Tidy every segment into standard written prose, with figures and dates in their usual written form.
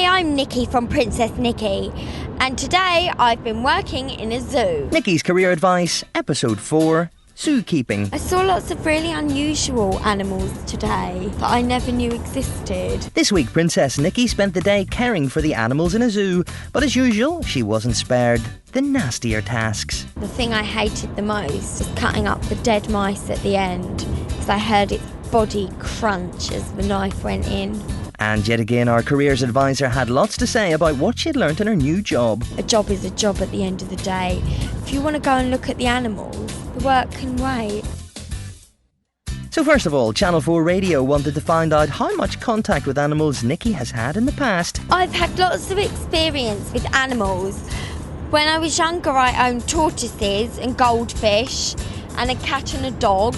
Hi, I'm Nikki from Princess Nikki, and today I've been working in a zoo. Nikki's Career Advice, Episode 4, Zookeeping. I saw lots of really unusual animals today that I never knew existed. This week, Princess Nikki spent the day caring for the animals in a zoo, but as usual, she wasn't spared the nastier tasks. The thing I hated the most was cutting up the dead mice at the end, because I heard its body crunch as the knife went in. And yet again, our careers advisor had lots to say about what she'd learnt in her new job. A job is a job at the end of the day. If you want to go and look at the animals, the work can wait. So first of all, Channel 4 Radio wanted to find out how much contact with animals Nikki has had in the past. I've had lots of experience with animals. When I was younger, I owned tortoises and goldfish and a cat and a dog.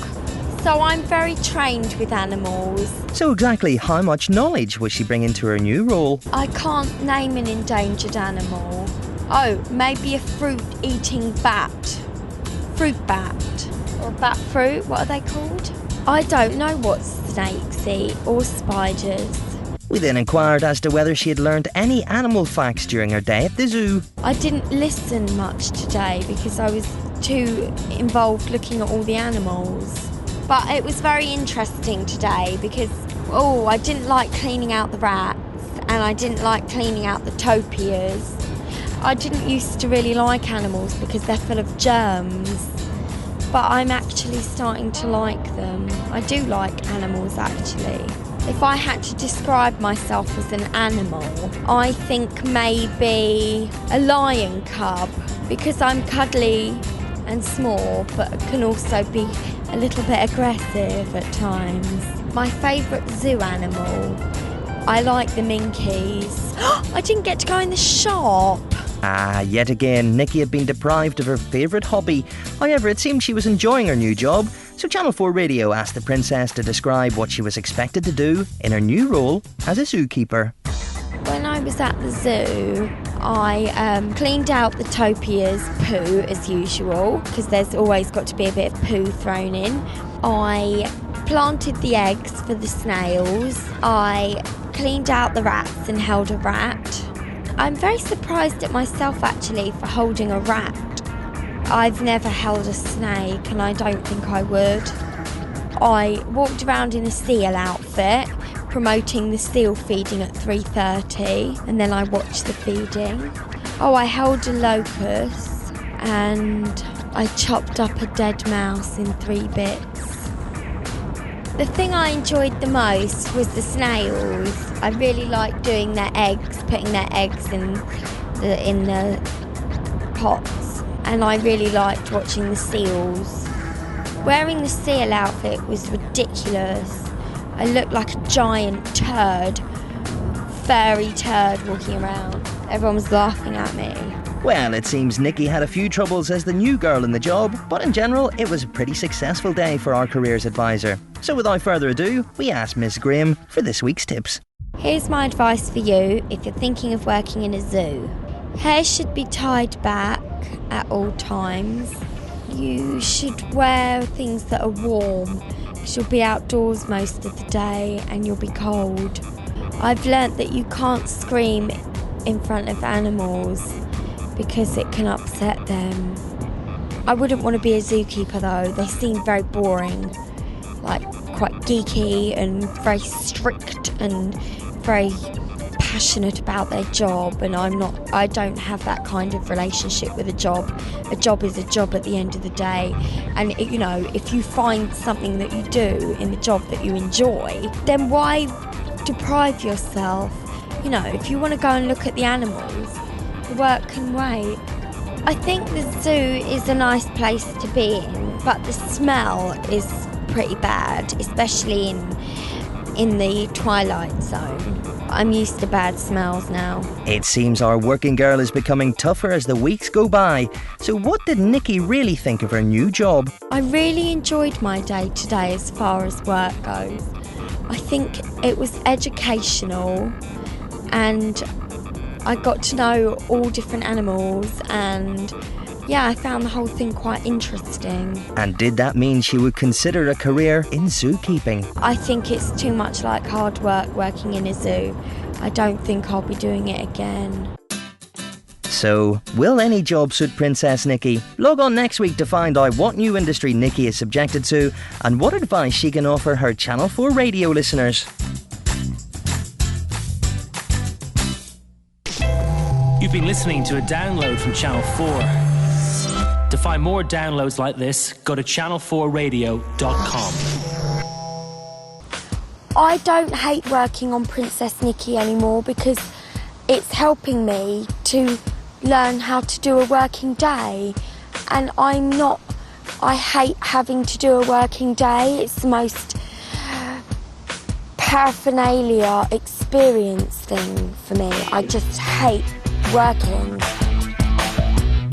So I'm very trained with animals. So exactly how much knowledge was she bringing to her new role? I can't name an endangered animal. Oh, maybe a fruit-eating bat. Fruit bat. Or bat fruit, what are they called? I don't know what snakes eat, or spiders. We then inquired as to whether she had learned any animal facts during her day at the zoo. I didn't listen much today because I was too involved looking at all the animals. But it was very interesting today because, I didn't like cleaning out the rats and I didn't like cleaning out the topias. I didn't used to really like animals because they're full of germs, but I'm actually starting to like them. I do like animals actually. If I had to describe myself as an animal, I think maybe a lion cub, because I'm cuddly and small, but can also be a little bit aggressive at times. My favourite zoo animal, I like the minkies. I didn't get to go in the shop. Yet again, Nikki had been deprived of her favourite hobby. However, it seemed she was enjoying her new job, so Channel 4 Radio asked the princess to describe what she was expected to do in her new role as a zookeeper. When I was at the zoo, I cleaned out the topia's poo as usual, because there's always got to be a bit of poo thrown in. I planted the eggs for the snails. I cleaned out the rats and held a rat. I'm very surprised at myself actually for holding a rat. I've never held a snake and I don't think I would. I walked around in a seal outfit, promoting the seal feeding at 3:30, and then I watched the feeding. I held a locust and I chopped up a dead mouse in 3 bits. The thing I enjoyed the most was the snails. I really liked doing their eggs, putting their eggs in the pots, and I really liked watching the seals. Wearing the seal outfit was ridiculous. I looked like a giant turd, furry turd walking around. Everyone was laughing at me. Well, it seems Nikki had a few troubles as the new girl in the job, but in general, it was a pretty successful day for our careers advisor. So without further ado, we asked Miss Graham for this week's tips. Here's my advice for you if you're thinking of working in a zoo. Hair should be tied back at all times. You should wear things that are warm, because you'll be outdoors most of the day and you'll be cold. I've learnt that you can't scream in front of animals because it can upset them. I wouldn't want to be a zookeeper though. They seem very boring, like quite geeky and very strict and very passionate about their job, and I don't have that kind of relationship with a job. A job is a job at the end of the day, and if you find something that you do in the job that you enjoy, then why deprive yourself? If you want to go and look at the animals, the work can wait. I think the zoo is a nice place to be in, but the smell is pretty bad, especially in the twilight zone. I'm used to bad smells now. It seems our working girl is becoming tougher as the weeks go by. So what did Nikki really think of her new job? I really enjoyed my day today as far as work goes. I think it was educational and I got to know all different animals and yeah, I found the whole thing quite interesting. And did that mean she would consider a career in zookeeping? I think it's too much like hard work working in a zoo. I don't think I'll be doing it again. So, will any job suit Princess Nikki? Log on next week to find out what new industry Nikki is subjected to and what advice she can offer her Channel 4 radio listeners. You've been listening to a download from Channel 4. To find more downloads like this, go to channel4radio.com. I don't hate working on Princess Nikki anymore because it's helping me to learn how to do a working day, and I hate having to do a working day. It's the most paraphernalia experience thing for me. I just hate working.